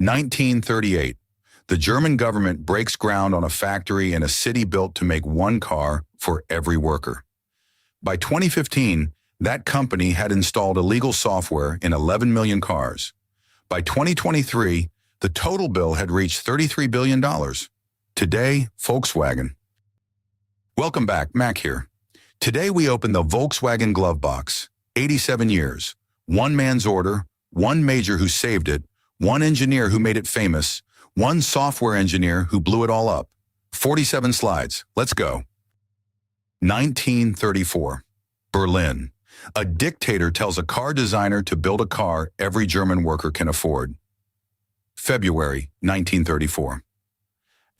1938. The German government breaks ground on a factory in a city built to make one car for every worker. By 2015, that company had installed illegal software in 11 million cars. By 2023, the total bill had reached $33 billion. Today, Volkswagen. Welcome back, Mac here. Today we open the Volkswagen glove box. 87 years, one man's order, one major who saved it, one engineer who made it famous, one software engineer who blew it all up. 47 slides. Let's go. 1934. Berlin. A dictator tells a car designer to build a car every German worker can afford. February 1934.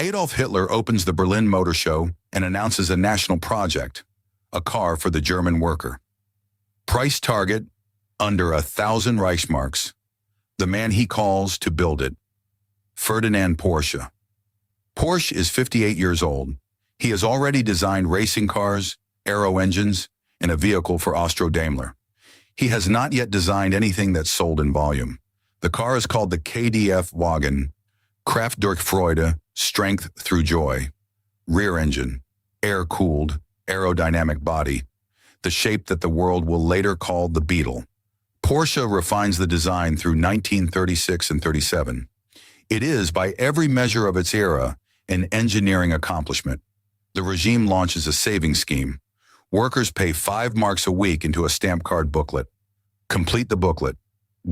Adolf Hitler opens the Berlin Motor Show and announces a national project, a car for the German worker. Price target, under 1,000 Reichsmarks. The man he calls to build it, Ferdinand Porsche. Porsche is 58 years old. He has already designed racing cars, aero engines, and a vehicle for Austro-Daimler. He has not yet designed anything that's sold in volume. The car is called the KdF-Wagen, Kraft durch Freude, strength through joy. Rear engine, air-cooled, aerodynamic body, the shape that the world will later call the Beetle. Porsche refines the design through 1936 and 37. It is, by every measure of its era, an engineering accomplishment. The regime launches a savings scheme. Workers pay 5 marks a week into a stamp card booklet. Complete the booklet.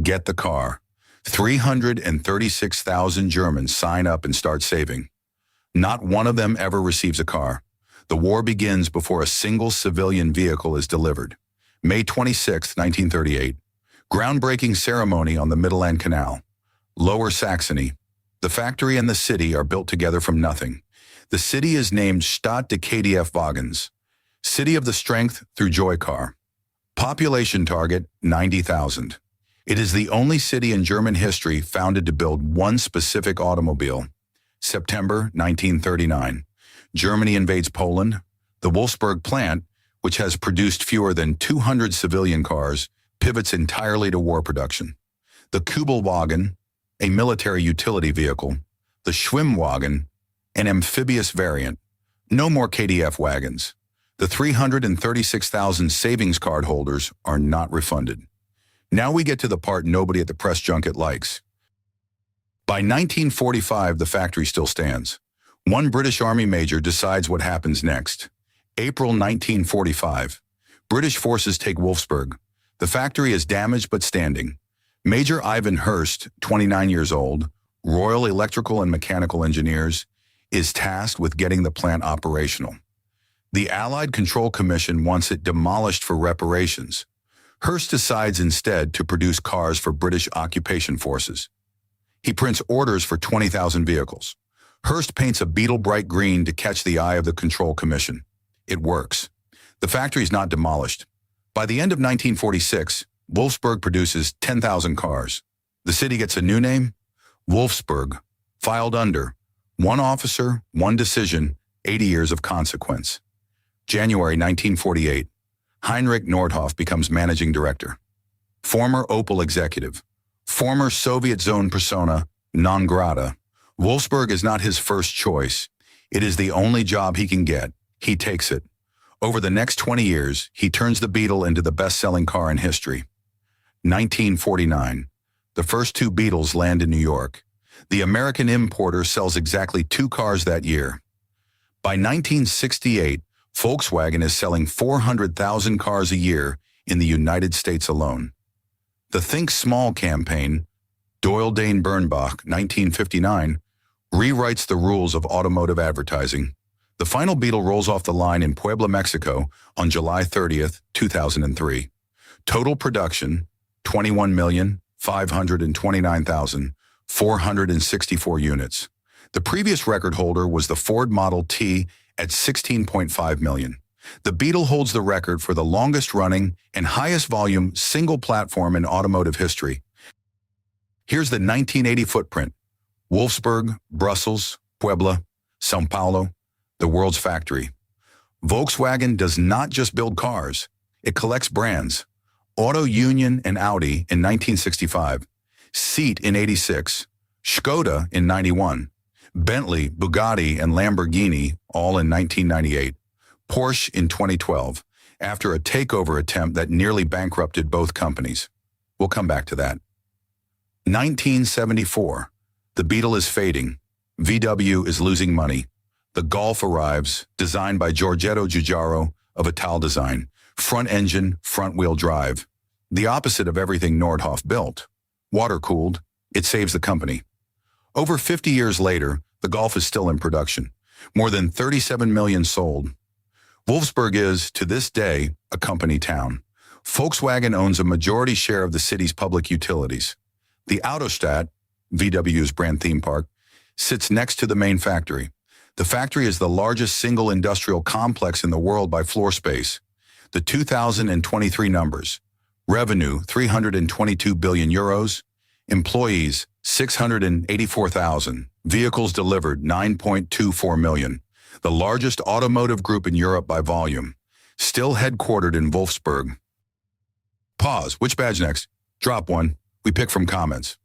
Get the car. 336,000 Germans sign up and start saving. Not one of them ever receives a car. The war begins before a single civilian vehicle is delivered. May 26, 1938. Groundbreaking ceremony on the Mittelland Canal. Lower Saxony. The factory and the city are built together from nothing. The city is named Stadt des KdF-Wagens, City of the Strength through Joy Car. Population target, 90,000. It is the only city in German history founded to build one specific automobile. September 1939. Germany invades Poland. The Wolfsburg plant, which has produced fewer than 200 civilian cars, pivots entirely to war production. The Kübelwagen, a military utility vehicle. The Schwimmwagen, an amphibious variant. No more KdF wagons. The 336,000 savings card holders are not refunded. Now we get to the part nobody at the press junket likes. By 1945, the factory still stands. One British Army major decides what happens next. April 1945. British forces take Wolfsburg. The factory is damaged but standing. Major Ivan Hirst, 29 years old, Royal Electrical and Mechanical Engineers, is tasked with getting the plant operational. The Allied Control Commission wants it demolished for reparations. Hirst decides instead to produce cars for British occupation forces. He prints orders for 20,000 vehicles. Hirst paints a Beetle bright green to catch the eye of the Control Commission. It works. The factory is not demolished. By the end of 1946, Wolfsburg produces 10,000 cars. The city gets a new name, Wolfsburg, filed under, one officer, one decision, 80 years of consequence. January 1948, Heinrich Nordhoff becomes managing director. Former Opel executive, former Soviet zone persona, non grata. Wolfsburg is not his first choice. It is the only job he can get. He takes it. Over the next 20 years, he turns the Beetle into the best-selling car in history. 1949. The first 2 Beetles land in New York. The American importer sells exactly 2 cars that year. By 1968, Volkswagen is selling 400,000 cars a year in the United States alone. The Think Small campaign, Doyle Dane Bernbach, 1959, rewrites the rules of automotive advertising. The final Beetle rolls off the line in Puebla, Mexico on July 30th, 2003. Total production, 21,529,464 units. The previous record holder was the Ford Model T at 16.5 million. The Beetle holds the record for the longest-running and highest-volume single platform in automotive history. Here's the 1980 footprint. Wolfsburg, Brussels, Puebla, São Paulo, the world's factory. Volkswagen does not just build cars. It collects brands. Auto Union and Audi in 1965. Seat in 86. Škoda in 91, Bentley, Bugatti, and Lamborghini all in 1998, Porsche in 2012, after a takeover attempt that nearly bankrupted both companies. We'll come back to that. 1974, the Beetle is fading. VW is losing money. The Golf arrives, designed by Giorgetto Giugiaro of Ital Design. Front engine, front-wheel drive. The opposite of everything Nordhoff built. Water-cooled, it saves the company. Over 50 years later, the Golf is still in production. More than 37 million sold. Wolfsburg is, to this day, a company town. Volkswagen owns a majority share of the city's public utilities. The Autostadt, VW's brand theme park, sits next to the main factory. The factory is the largest single industrial complex in the world by floor space. The 2023 numbers: revenue 322 billion euros, employees 684,000, vehicles delivered 9.24 million, the largest automotive group in Europe by volume, still headquartered in Wolfsburg. Pause. Which badge next? Drop one. We pick from comments.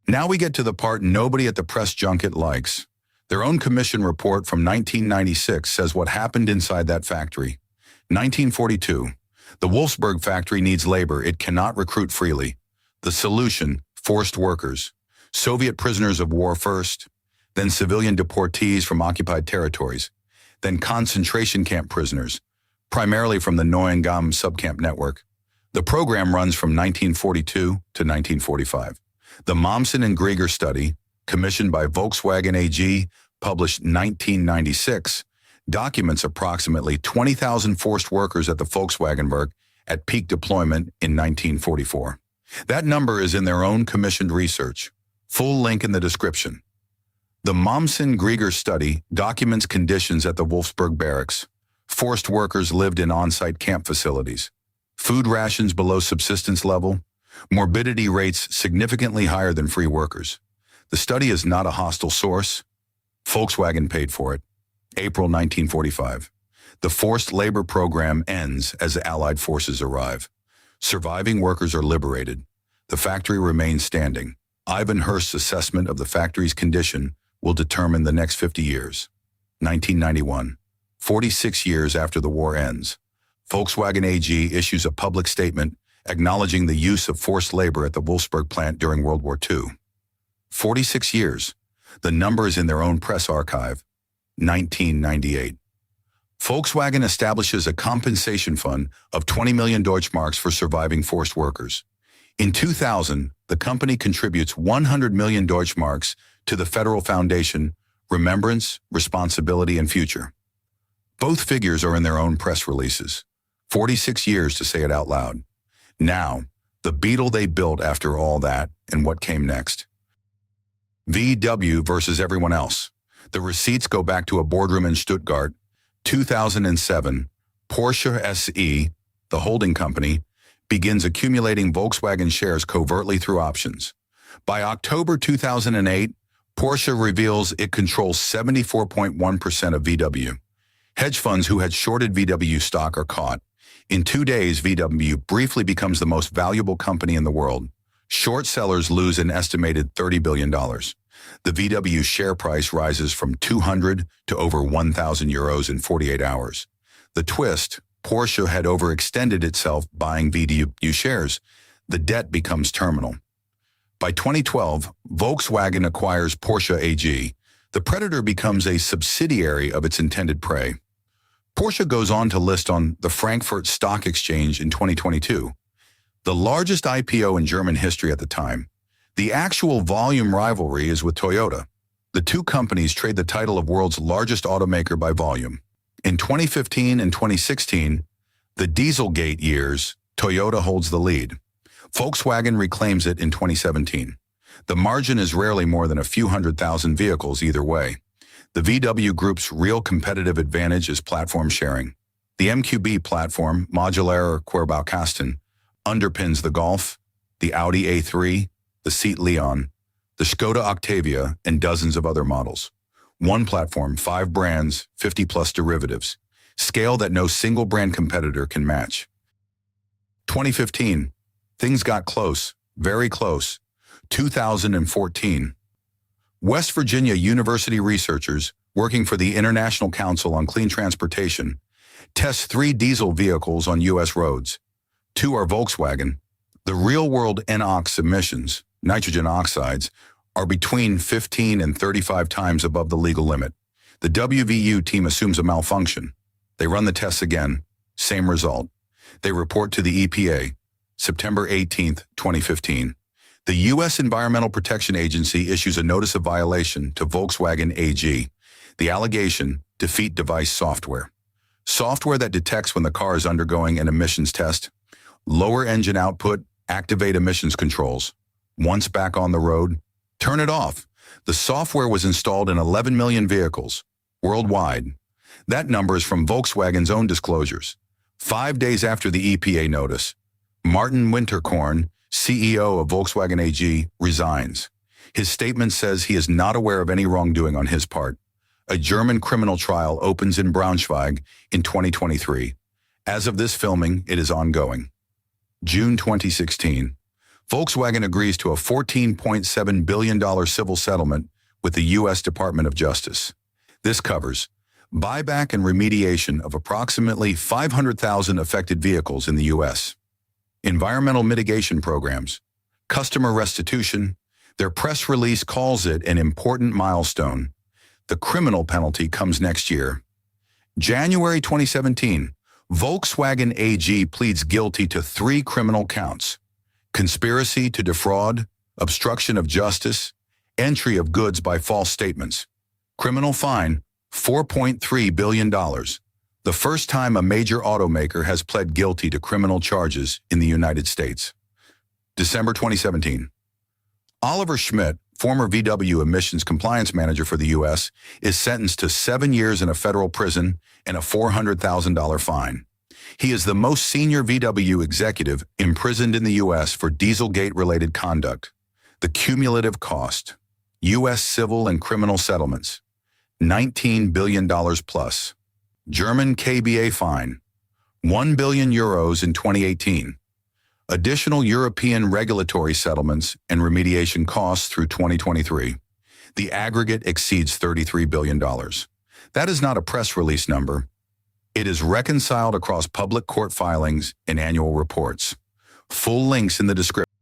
Now we get to the part nobody at the press junket likes. Their own commission report from 1996 says what happened inside that factory. 1942. The Wolfsburg factory needs labor. It cannot recruit freely. The solution: forced workers. Soviet prisoners of war first, then civilian deportees from occupied territories, then concentration camp prisoners, primarily from the Neuengamme subcamp network. The program runs from 1942 to 1945. The Mommsen and Grieger study, commissioned by Volkswagen AG, published 1996, documents approximately 20,000 forced workers at the Volkswagen Werk at peak deployment in 1944. That number is in their own commissioned research. Full link in the description. The Mommsen-Grieger study documents conditions at the Wolfsburg barracks. Forced workers lived in on-site camp facilities. Food rations below subsistence level. Morbidity rates significantly higher than free workers. The study is not a hostile source. Volkswagen paid for it. April 1945. The forced labor program ends as the Allied forces arrive. Surviving workers are liberated. The factory remains standing. Ivan Hirst's assessment of the factory's condition will determine the next 50 years. 1991. 46 years after the war ends. Volkswagen AG issues a public statement acknowledging the use of forced labor at the Wolfsburg plant during World War II. 46 years. The number is in their own press archive. 1998. Volkswagen establishes a compensation fund of 20 million Deutschmarks for surviving forced workers. In 2000, the company contributes 100 million Deutschmarks to the Federal Foundation, Remembrance, Responsibility, and Future. Both figures are in their own press releases. 46 years to say it out loud. Now, the Beetle they built after all that, and what came next. VW versus everyone else. The receipts go back to a boardroom in Stuttgart. 2007, Porsche SE, the holding company, begins accumulating Volkswagen shares covertly through options. By October 2008, Porsche reveals it controls 74.1% of VW. Hedge funds who had shorted VW stock are caught. In 2 days, VW briefly becomes the most valuable company in the world. Short sellers lose an estimated $30 billion. The VW share price rises from 200 to over 1,000 euros in 48 hours. The twist: Porsche had overextended itself buying VW shares. The debt becomes terminal. By 2012, Volkswagen acquires Porsche AG. The predator becomes a subsidiary of its intended prey. Porsche goes on to list on the Frankfurt Stock Exchange in 2022, the largest IPO in German history at the time. The actual volume rivalry is with Toyota. The two companies trade the title of world's largest automaker by volume. In 2015 and 2016, the Dieselgate years, Toyota holds the lead. Volkswagen reclaims it in 2017. The margin is rarely more than a few 100,000 vehicles either way. The VW Group's real competitive advantage is platform sharing. The MQB platform, Modulaire Querbaukasten, underpins the Golf, the Audi A3, the Seat Leon, the Škoda Octavia, and dozens of other models. One platform, 5 brands, 50-plus derivatives. Scale that no single brand competitor can match. 2015. Things got close, very close. 2014. West Virginia University researchers working for the International Council on Clean Transportation test 3 diesel vehicles on U.S. roads. 2 are Volkswagen. The real-world NOx emissions, nitrogen oxides, are between 15 and 35 times above the legal limit. The WVU team assumes a malfunction. They run the tests again. Same result. They report to the EPA, September 18, 2015. The U.S. Environmental Protection Agency issues a notice of violation to Volkswagen AG. The allegation, defeat device software. Software that detects when the car is undergoing an emissions test. Lower engine output, activate emissions controls. Once back on the road, turn it off. The software was installed in 11 million vehicles worldwide. That number is from Volkswagen's own disclosures. 5 days after the EPA notice, Martin Winterkorn, CEO of Volkswagen AG, resigns. His statement says he is not aware of any wrongdoing on his part. A German criminal trial opens in Braunschweig in 2023. As of this filming, it is ongoing. June 2016. Volkswagen agrees to a $14.7 billion civil settlement with the U.S. Department of Justice. This covers buyback and remediation of approximately 500,000 affected vehicles in the U.S., environmental mitigation programs, customer restitution. Their press release calls it an important milestone. The criminal penalty comes next year. January 2017, Volkswagen AG pleads guilty to 3 criminal counts: conspiracy to defraud, obstruction of justice, entry of goods by false statements. Criminal fine, $4.3 billion. The first time a major automaker has pled guilty to criminal charges in the United States. December 2017. Oliver Schmidt, former VW emissions compliance manager for the U.S., is sentenced to 7 years in a federal prison and a $400,000 fine. He is the most senior VW executive imprisoned in the U.S. for Dieselgate-related conduct. The cumulative cost, U.S. civil and criminal settlements, $19 billion plus. German KBA fine, 1 billion euros in 2018. Additional European regulatory settlements and remediation costs through 2023. The aggregate exceeds $33 billion. That is not a press release number. It is reconciled across public court filings and annual reports. Full links in the description.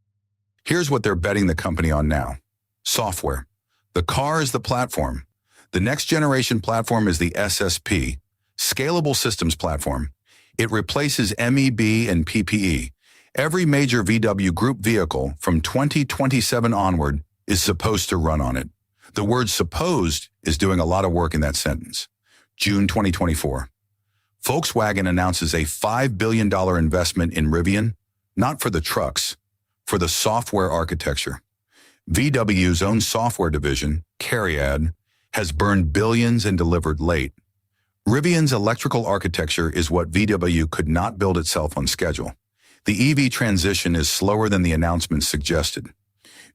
Here's what they're betting the company on now. Software. The car is the platform. The next generation platform is the SSP, Scalable Systems Platform. It replaces MEB and PPE. Every major VW Group vehicle from 2027 onward is supposed to run on it. The word supposed is doing a lot of work in that sentence. June 2024. Volkswagen announces a $5 billion investment in Rivian, not for the trucks, for the software architecture. VW's own software division, Cariad, has burned billions and delivered late. Rivian's electrical architecture is what VW could not build itself on schedule. The EV transition is slower than the announcements suggested.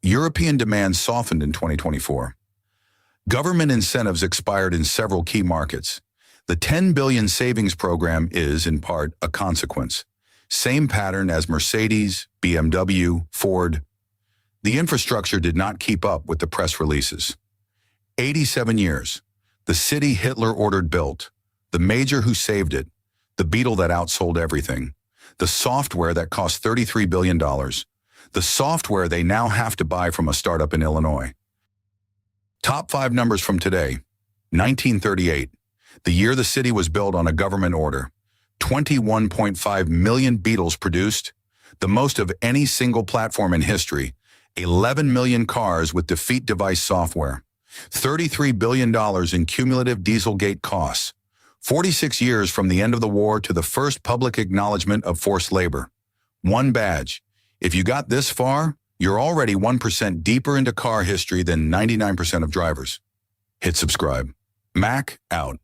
European demand softened in 2024. Government incentives expired in several key markets. The $10 billion savings program is, in part, a consequence. Same pattern as Mercedes, BMW, Ford. The infrastructure did not keep up with the press releases. 87 years. The city Hitler ordered built. The major who saved it. The Beetle that outsold everything. The software that cost $33 billion. The software they now have to buy from a startup in Illinois. Top 5 numbers from today. 1938. The year the city was built on a government order. 21.5 million Beetles produced. The most of any single platform in history. 11 million cars with defeat device software. $33 billion in cumulative Dieselgate costs. 46 years from the end of the war to the first public acknowledgement of forced labor. 1 badge. If you got this far, you're already 1% deeper into car history than 99% of drivers. Hit subscribe. Mac out.